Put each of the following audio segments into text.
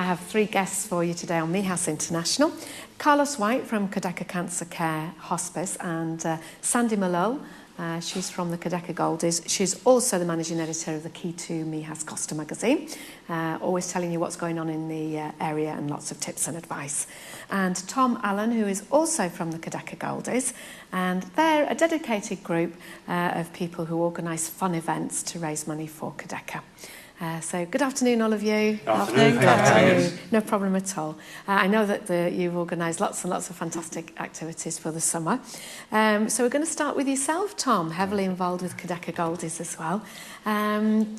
I have 3 guests for you today on Mijas International. Carlos White from Cudeca Cancer Care Hospice and Sandy Malone. She's from the Cudeca Goldies. She's also the managing editor of the Key to Mijas Costa magazine, always telling you what's going on in the area and lots of tips and advice. And Tom Allen, who is also from the Cudeca Goldies, and they're a dedicated group of people who organise fun events to raise money for Cudeca. So good afternoon, all of you. Good afternoon. No problem at all. I know that you've organised lots and lots of fantastic activities for the summer. So we're going to start with yourself, Tom, heavily involved with Cudeca Goldies as well,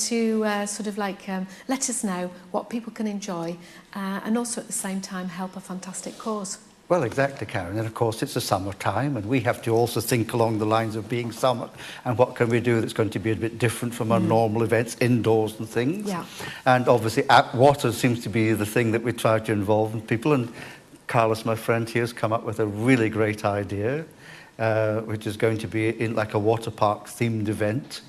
to sort of like let us know what people can enjoy and also at the same time help a fantastic cause. Well, exactly, Karen. And of course, it's the summertime, and we have to also think along the lines of being summer and what can we do that's going to be a bit different from our normal events, indoors and things. Yeah. And obviously, water seems to be the thing that we try to involve in people. And Carlos, my friend here, has come up with a really great idea, which is going to be in like a water park themed event.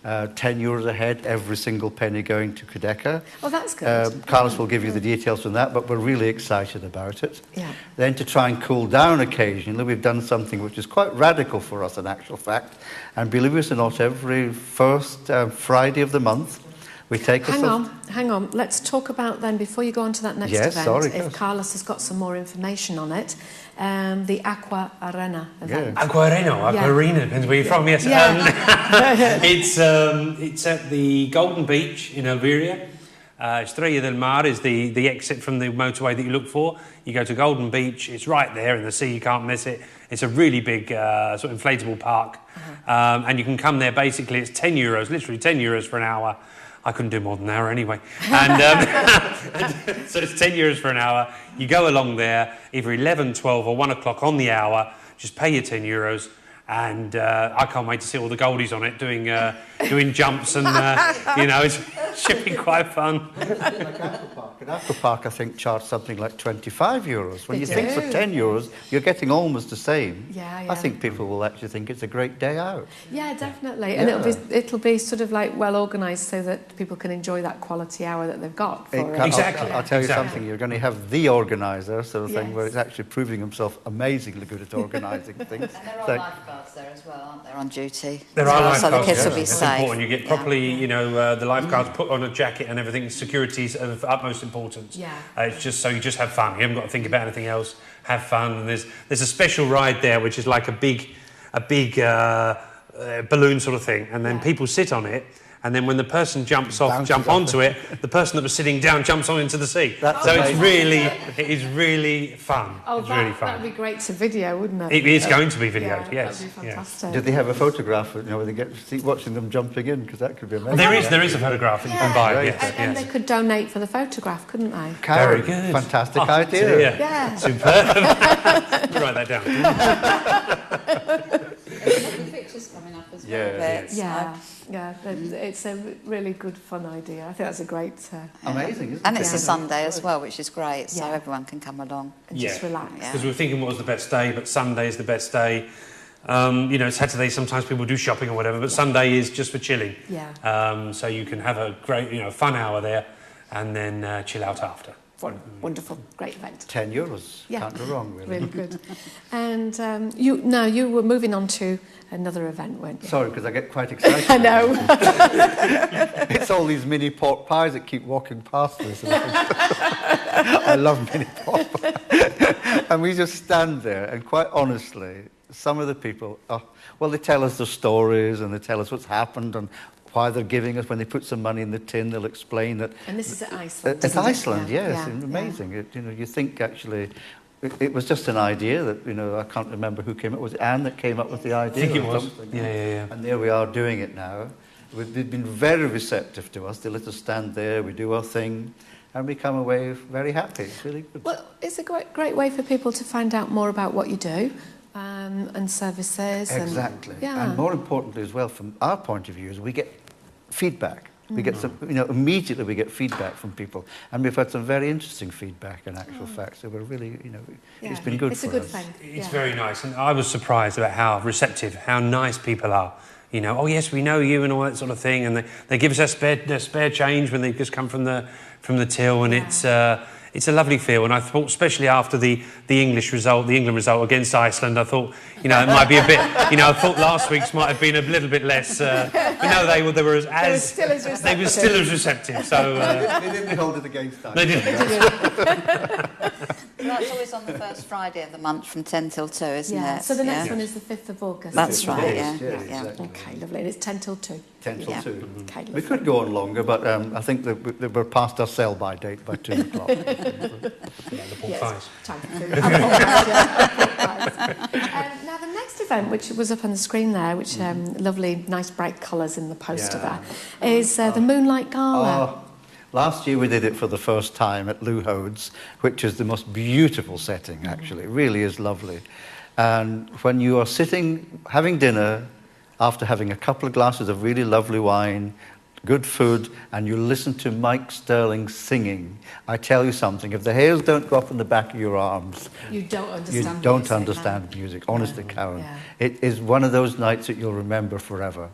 €10 a head, every single penny going to Cudeca. Oh, that's good. Carlos will give you the details on that, but we're really excited about it. Yeah. Then to try and cool down occasionally, we've done something which is quite radical for us in actual fact. And believe it or not, every first Friday of the month, we take Hang on. Let's talk about then, before you go on to that next event, if Carlos has got some more information on it, the Aqua Arena event. Yeah. Aqua Arena, depends where you're from, yes. Yeah. It's at the Golden Beach in Alveria. Estrella del Mar is the exit from the motorway that you look for. You go to Golden Beach, it's right there in the sea, you can't miss it. It's a really big sort of inflatable park. And you can come there, basically, it's €10, literally €10 for an hour. I couldn't do more than an hour anyway. And so it's €10 for an hour. You go along there, either 11, 12 or 1 o'clock on the hour, just pay your €10. And I can't wait to see all the Goldies on it doing jumps and, it should be quite fun. An aqua park, I think, charge something like €25. When you think for €10, you're getting almost the same. Yeah. I think people will actually think it's a great day out. Yeah, definitely. And it'll be sort of like well organised so that people can enjoy that quality hour that they've got. Exactly. I'll tell you something, you're going to have the organiser sort of thing where it's actually proving himself amazingly good at organising things. And there are lifeguards there as well, aren't there, on duty? There are lifeguards. So the kids will be It's safe. important. You get properly, the lifeguards put on a jacket and everything. Security's of utmost importance. Yeah. It's just so you just have fun. You haven't got to think about anything else. Have fun. And there's a special ride there which is like a big balloon sort of thing, and then people sit on it. And then when the person jump onto it, the person that was sitting down jumps on into the sea. It is really fun. Oh, it's really fun. That'd be great to video, wouldn't it? It is going to be videoed, yes. That'd be fantastic. Do they have a photograph, where they get to see watching them jumping in? Because that could be amazing. There is a photograph that you can buy, yes. And they could donate for the photograph, couldn't they? Karen, very good. Fantastic idea. Yeah. Superb. Write that down. Pictures coming up as well. Yeah, it's a really good, fun idea. I think that's a great... Amazing, isn't it? And it's a Sunday as well, which is great, so everyone can come along. And just relax. Because we were thinking what was the best day, but Sunday is the best day. Saturday sometimes people do shopping or whatever, but Sunday is just for chilling. Yeah. So you can have a great, fun hour there and then chill out after. Wonderful, great event. €10, can't go wrong, really. Really good. And you were moving on to another event, weren't you? Sorry, because I get quite excited. I know. It's all these mini pork pies that keep walking past us. I love mini pork pies. And we just stand there, and quite honestly, some of the people, they tell us their stories and they tell us what's happened and why they're giving us. When they put some money in the tin, they'll explain that. And this is at Iceland. It's Iceland, yes. Amazing. You think actually, it was just an idea that I can't remember who came up with it. Anne that came up with the idea. I think it was. Yeah. And there we are doing it now. They've been very receptive to us. They let us stand there. We do our thing. And we come away very happy. It's really good. Well, it's a great way for people to find out more about what you do. And services. Exactly. And more importantly as well, from our point of view, is we get feedback. We get some, immediately we get feedback from people. And we've had some very interesting feedback in actual fact. So we're really, it's been good for us. It's a good thing. It's very nice. And I was surprised about how receptive, how nice people are. Oh yes, we know you and all that sort of thing. And they give us their spare change when they just come from the till. And it's a lovely feel. And I thought, especially after the England result against Iceland, I thought, it might be a bit, I thought last week's might have been a little bit less, they were still as receptive. So they didn't hold it against us. They didn't. That's always on the first Friday of the month from 10 till 2, isn't it? So the next one is the 5th of August. That's right, Yeah, yeah. exactly. Okay, lovely. And it's 10 till 2. 10 till 2. Okay, lovely. We could go on longer, but I think that we're past our sell-by date by 2 o'clock. The pork pies. Time for food. Now, the next event, which was up on the screen there, which lovely, nice, bright colours in the poster there, is the Moonlight Gala. Last year we did it for the first time at Lou Hode's, which is the most beautiful setting, actually. It really is lovely. And when you are sitting, having dinner, after having a couple of glasses of really lovely wine, good food, and you listen to Mike Sterling singing, I tell you something, if the hairs don't go up on the back of your arms, You don't understand you music. don't understand music, honestly, Karen. Yeah. It is one of those nights that you'll remember forever.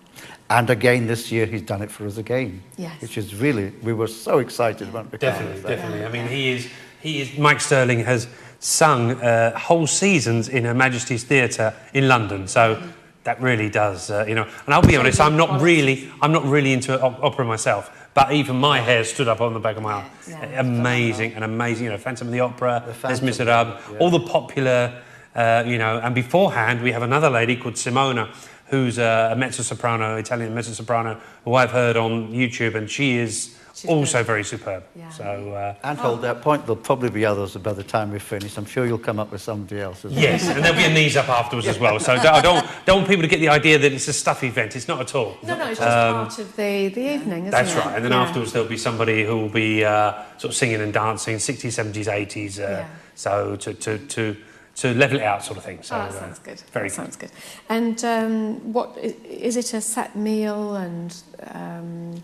And again, this year, he's done it for us again. Yes. Which is really, we were so excited about it. Definitely. I mean, he is. Mike Sterling has sung whole seasons in Her Majesty's Theatre in London. So that really does, And I'll be honest, I'm not really into opera myself. But even my hair stood up on the back of my arm. Yeah. Amazing, Phantom of the Opera, Les Miserables, all the popular, And beforehand, we have another lady called Simona, who's a mezzo-soprano, Italian mezzo-soprano, who I've heard on YouTube, and she's also very superb. Yeah. So, And hold that point, there'll probably be others by the time we've finished. I'm sure you'll come up with somebody else as well. yes, and there'll be a knees up afterwards as well. So I don't want people to get the idea that it's a stuff event. It's not at all. No, it's just part of the evening, isn't it? That's right. And then afterwards there'll be somebody who will be sort of singing and dancing, 60s, 70s, 80s. So to level it out, sort of thing. So, that sounds good. Very sounds good. And what is it? A set meal and?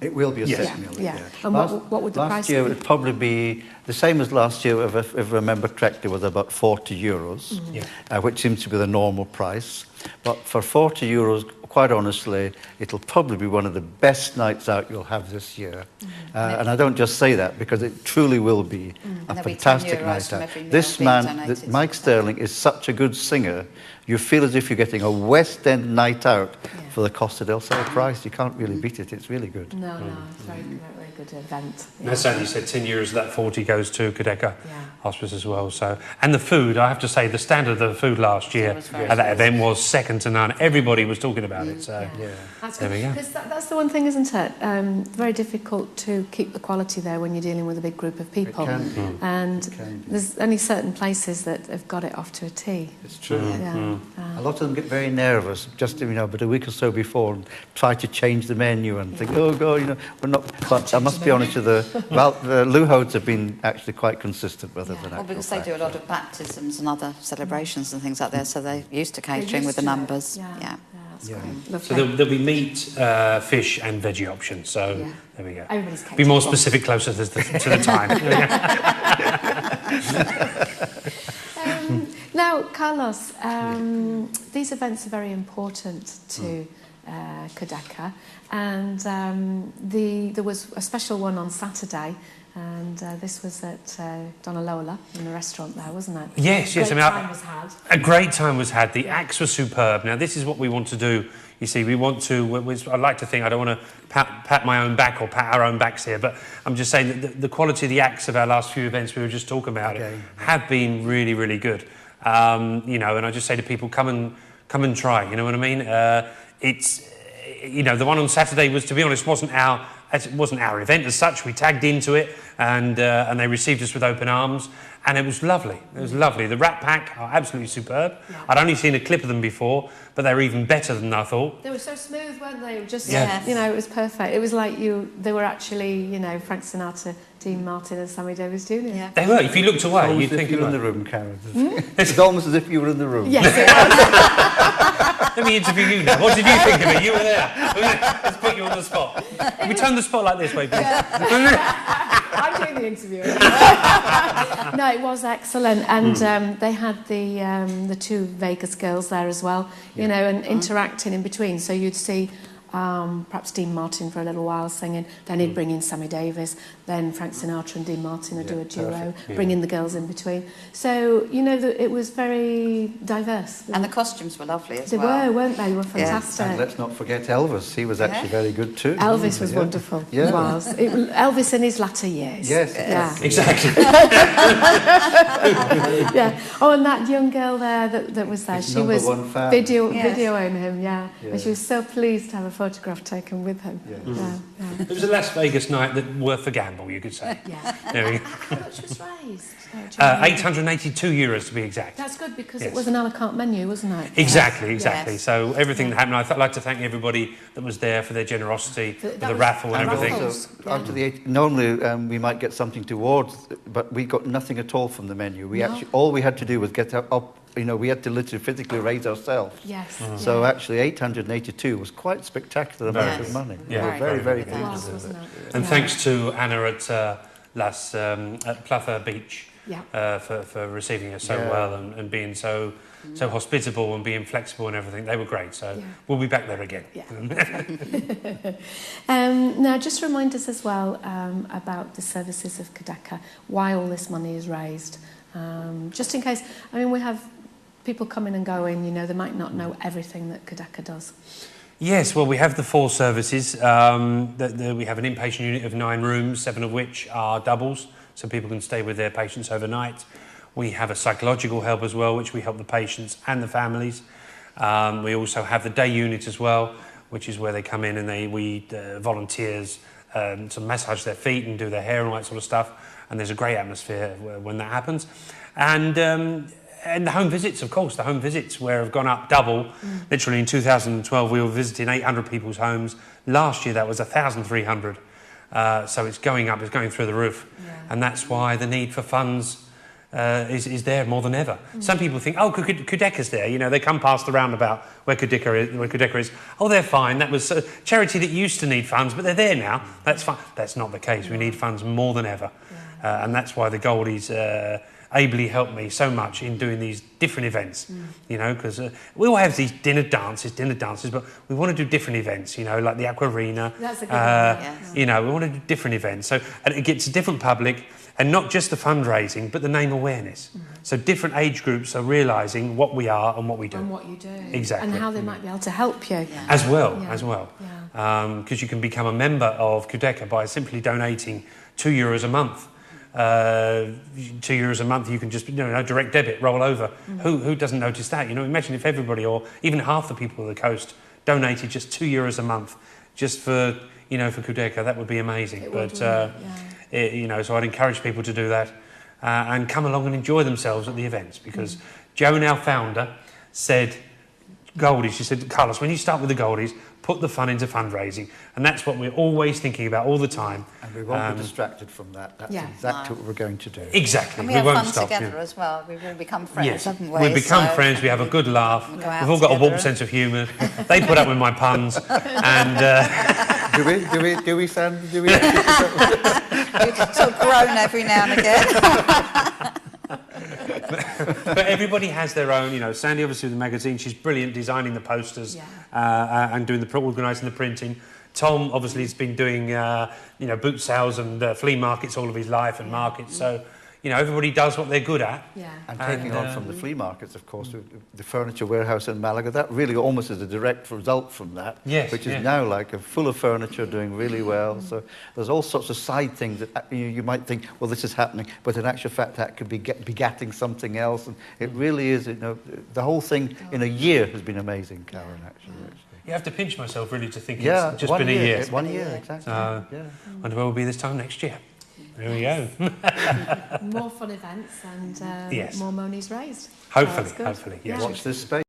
It will be a set meal. Yeah. And what would the price last year be? it would probably be the same as last year. If I remember correctly, was about €40, which seems to be the normal price. But for €40, quite honestly, it'll probably be one of the best nights out you'll have this year. And I don't just say that because it truly will be a fantastic night out. This man, Mike Sterling, is such a good singer. You feel as if you're getting a West End night out for the Costa del Sol price. You can't really beat it. It's really good. No, it's very good event. Yeah. That's only said 10 euros of that 40 goes to Cudeca Hospice as well. So, and the food, I have to say, the standard of the food last year at that event was second to none. Everybody was talking about it. So That's there we go. Because that's the one thing, isn't it? Very difficult to keep the quality there when you're dealing with a big group of people. It can be. And there's only certain places that have got it off to a T. It's true. Yeah. A lot of them get very nervous, just but a week or so before, and try to change the menu and think, oh God, we're not. But I must be honest with the Lou Hodes have been actually quite consistent with it. Well, because they do a lot of baptisms and other celebrations and things like that, so they're used to catering with the numbers. That's great. So there'll be meat, fish, and veggie options. So there we go. Everybody's be more specific closer to the time. Now, Carlos, these events are very important to Cudeca, and there was a special one on Saturday, and this was at Donna Lola in the restaurant there, wasn't it? Yes. A great time was had. The acts were superb. Now, this is what we want to do. You see, we want to, I'd like to think, I don't want to pat my own back or pat our own backs here, but I'm just saying that the quality of the acts of our last few events we were just talking about have been really, really good. And I just say to people, come and try, you know what I mean? It's, the one on Saturday was, to be honest, wasn't our event as such. We tagged into it, and they received us with open arms, and it was lovely. It was lovely. The Rat Pack are absolutely superb. I'd only seen a clip of them before, but they were even better than I thought. They were so smooth, weren't they? Just, it was perfect. It was like they were actually, Frank Sinatra, Dean Martin and Sammy Davis Jr. Yeah. They were. If you looked away, you'd think you were in the room, Karen. It's almost as if you were in the room. Yes, it was. Let me interview you now. What did you think of it? You were there. Let's put you on the spot. We turn the spotlight this way, please. I'm doing the interview. No, it was excellent, and they had the two Vegas girls there as well, and interacting in between. So you'd see perhaps Dean Martin for a little while singing, then he'd bring in Sammy Davis, then Frank Sinatra and Dean Martin would do a duo, bring in the girls in between. So, you know, it was very diverse. And the costumes were lovely as well. They were, weren't they? They were fantastic. And let's not forget Elvis. He was actually very good too. Elvis was wonderful. Yeah. He was. Elvis in his latter years. Yes. Exactly. Yeah. Oh, and that young girl there that was there, she was videoing him, and she was so pleased to have a photograph taken with him. It was a Las Vegas night that worth the gamble, you could say. There we go. How much was raised? €882 to be exact. That's good because it was an a la carte menu, wasn't it? Exactly. Yes. So everything that happened, I'd like to thank everybody that was there for their generosity, for the raffle and everything. Normally we might get something towards, but we got nothing at all from the menu. All we had to do was get up. You know, we had to literally physically raise ourselves. Yes. So actually 882 was quite a spectacular amount of money. Yeah. We were very pleased with it. And thanks to Anna at Platha Beach for receiving us so well and being so hospitable and being flexible and everything. They were great. So we'll be back there again. Now, just remind us as well about the services of Cudeca, why all this money is raised. Just in case, I mean, we have people coming and going, you know, they might not know everything that Cudeca does. Yes, well, we have the 4 services. We have an inpatient unit of 9 rooms, 7 of which are doubles, so people can stay with their patients overnight. We have a psychological help as well, which we help the patients and the families. We also have the day unit as well, which is where they come in and we volunteers to massage their feet and do their hair and all that sort of stuff. And there's a great atmosphere when that happens. And the home visits, of course, the home visits where have gone up double. Literally in 2012, we were visiting 800 people's homes. Last year, that was 1,300. So it's going up, it's going through the roof. And that's why the need for funds is there more than ever. Some people think, oh, Cudeca's there. You know, they come past the roundabout where Cudeca is. Oh, they're fine. That was a charity that used to need funds, but they're there now. That's fine. That's not the case. We need funds more than ever. And that's why the Goldies ably helped me so much in doing these different events, you know, because we all have these dinner dances, but we want to do different events, you know, like the Aqua Arena. That's a good one, You know, we want to do different events. So and it gets a different public, and not just the fundraising, but the name awareness. So different age groups are realising what we are and what we do. And what you do. Exactly. And how they might be able to help you. As well. Because you can become a member of Cudeca by simply donating €2 a month. €2 a month, you can just, you know, direct debit, roll over. Who doesn't notice that? You know, imagine if everybody, or even half the people of the coast, donated just €2 a month, just for, you know, for Cudeca. That would be amazing. You know, so I'd encourage people to do that and come along and enjoy themselves at the events, because Joan, our founder, said, Goldies, she said, Carlos, when you start with the Goldies, put the fun into fundraising. And that's what we're always thinking about all the time. And we won't be distracted from that. That's exactly what we're going to do. Exactly. And we have fun together as well. We've all become friends, haven't we? We've become friends, we have a good laugh. We've all got a warm sense of humour. They put up with my puns. And Do we, Sam? Do we? We sort of groan every now and again. But everybody has their own, you know. Sandy, obviously, with the magazine, she's brilliant designing the posters and doing organising the printing. Tom, obviously, has been doing, you know, boot sales and flea markets all of his life and markets. So, you know, everybody does what they're good at. And taking on from the flea markets, of course, the furniture warehouse in Malaga, that really almost is a direct result from that, which is now like full of furniture, doing really well. So there's all sorts of side things that you might think, well, this is happening, but in actual fact, that could be begatting something else. And it really is, you know, the whole thing in a year has been amazing, Karen, actually. You have to pinch myself, really, to think it's just been a year. 1 year, exactly. Wonder where we'll be this time next year. There we go. More fun events and more monies raised. Hopefully, yes. Watch this space.